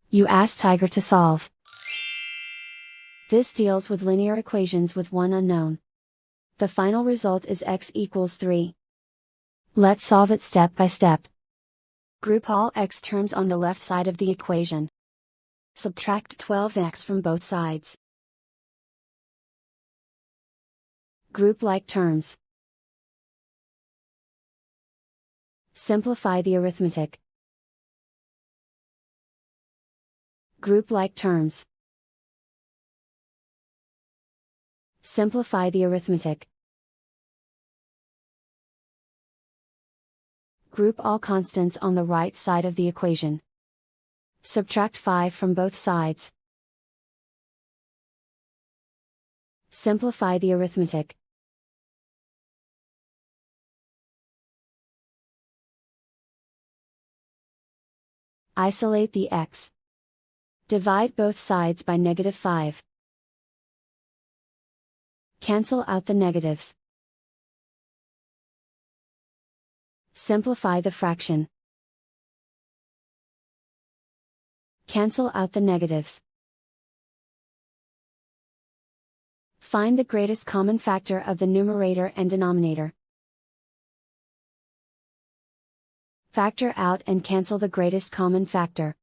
You ask Tiger to solve. This deals with linear equations with one unknown. The final result is x equals 3. Let's solve it step by step. Group all x terms on the left side of the equation. Subtract 12x from both sides. Group like terms. Simplify the arithmetic. Group like terms. Simplify the arithmetic. Group all constants on the right side of the equation. Subtract 5 from both sides. Simplify the arithmetic. Isolate the x. Divide both sides by -5. Cancel out the negatives. Simplify the fraction. Cancel out the negatives. Find the greatest common factor of the numerator and denominator. Factor out and cancel the greatest common factor.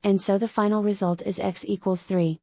And so the final result is x equals 3.